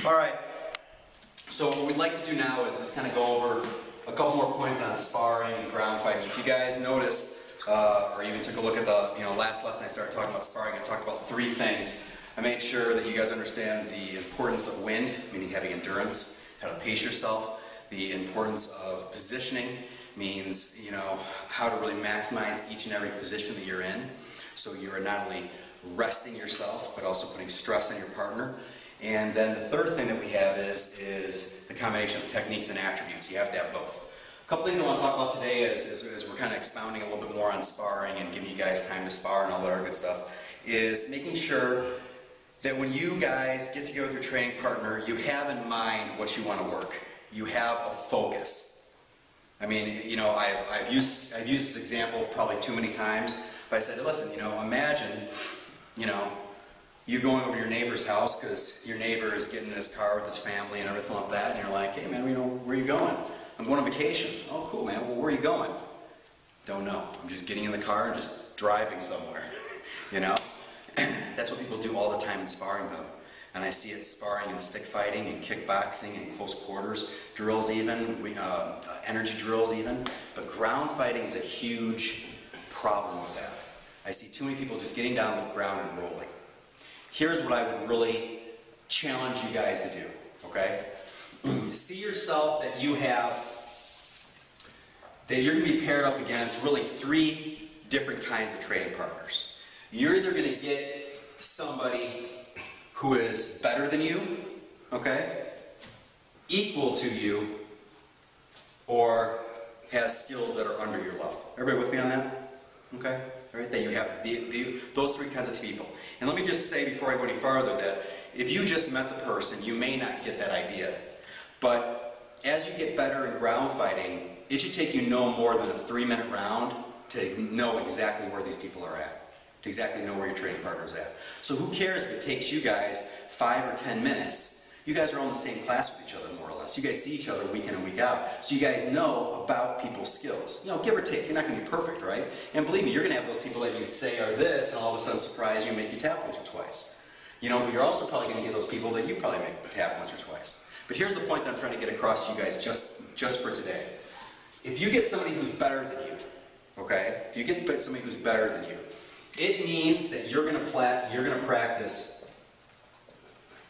All right, so what we'd like to do now is just kind of go over a couple more points on sparring and ground fighting. If you guys noticed, or even took a look at the last lesson I started talking about sparring, I talked about 3 things. I made sure that you guys understand the importance of wind, meaning having endurance, how to pace yourself. The importance of positioning means, how to really maximize each and every position that you're in. So you are not only resting yourself, but also putting stress on your partner. And then the third thing that we have is the combination of techniques and attributes. You have to have both. A couple things I want to talk about today as we're kind of expounding a little bit more on sparring and giving you guys time to spar and all that other good stuff, is making sure that when you guys get together with your training partner, you have in mind what you want to work. You have a focus. I mean, I've used this example probably too many times, but I said, listen, imagine, you going over to your neighbor's house because your neighbor is getting in his car with his family and everything like that, and you're like, hey man, where are you going? I'm going on vacation. Oh cool, man. Well, where are you going? Don't know. I'm just getting in the car and just driving somewhere. That's what people do all the time in sparring though. And I see it sparring and stick fighting and kickboxing and close quarters drills even, energy drills even. But ground fighting is a huge problem with that. I see too many people just getting down the ground and rolling. Here's what I would really challenge you guys to do, okay? See yourself that you're going to be paired up against really 3 different kinds of training partners. You're either going to get somebody who is better than you, okay, equal to you, or has skills that are under your level. Everybody with me on that? Okay? All right, then you have those 3 kinds of people. And let me just say before I go any farther that if you just met the person, you may not get that idea. But as you get better in ground fighting, it should take you no more than a 3-minute round to know exactly where these people are at, to exactly know where your training partner is at. So who cares if it takes you guys 5 or 10 minutes? You guys are all in the same class with each other, more or less. You guys see each other week in and week out. So you guys know about people's skills. Give or take. You're not going to be perfect, right? And believe me, you're going to have those people that you say are this, and all of a sudden surprise you and make you tap once or twice. But you're also probably going to get those people that you probably make tap once or twice. But here's the point that I'm trying to get across to you guys just for today. If you get somebody who's better than you, okay? If you get somebody who's better than you, it means that you're going to practice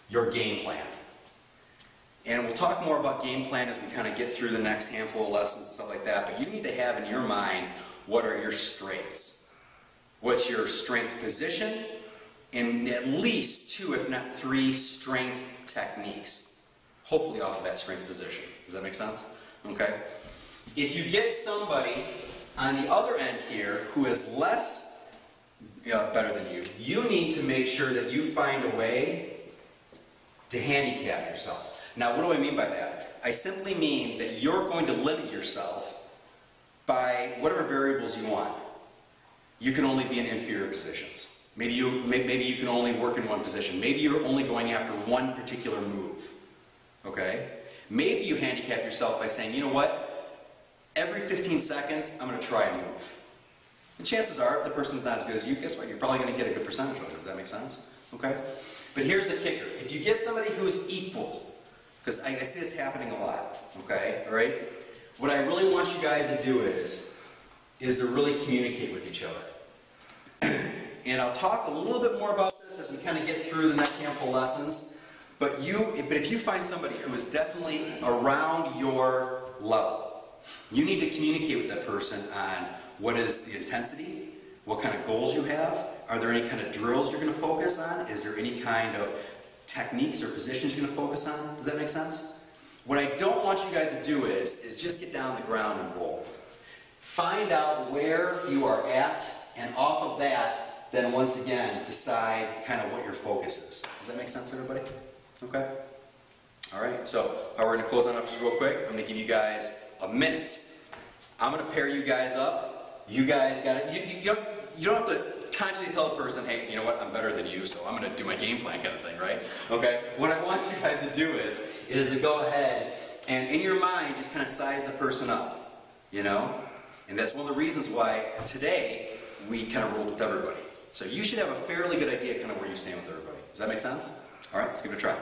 your game plan. And we'll talk more about game plan as we kind of get through the next handful of lessons and stuff like that, but you need to have in your mind what are your strengths. What's your strength position, and at least 2, if not 3, strength techniques. Hopefully off of that strength position. Does that make sense? Okay? If you get somebody on the other end here who is less better than you, you need to make sure that you find a way to handicap yourself. Now, what do I mean by that? I simply mean that you're going to limit yourself by whatever variables you want. You can only be in inferior positions. Maybe you can only work in one position. Maybe you're only going after one particular move. Okay? Maybe you handicap yourself by saying, you know what? Every 15 seconds, I'm going to try a move. And chances are, if the person's not as good as you, guess what? You're probably going to get a good percentage of it. Does that make sense? Okay? But here's the kicker. If you get somebody who's equal, because I see this happening a lot, okay? All right? What I really want you guys to do is to really communicate with each other. And I'll talk a little bit more about this as we kind of get through the next handful of lessons. But if you find somebody who is definitely around your level, you need to communicate with that person on what is the intensity, what kind of goals you have, are there any kind of drills you're going to focus on, is there any kind of techniques or positions you're going to focus on. Does that make sense? What I don't want you guys to do is just get down the ground and roll. Find out where you are at, and off of that, then once again, decide kind of what your focus is. Does that make sense, everybody? Okay? All right, so we're going to close on up just real quick. I'm going to give you guys a minute. I'm going to pair you guys up. You guys got it. You don't have to consciously tell the person, hey, you know what, I'm better than you, so I'm going to do my game plan kind of thing, right? Okay? What I want you guys to do is to go ahead and in your mind just kind of size the person up, And that's one of the reasons why today we kind of rolled with everybody. So you should have a fairly good idea kind of where you stand with everybody. Does that make sense? All right, let's give it a try.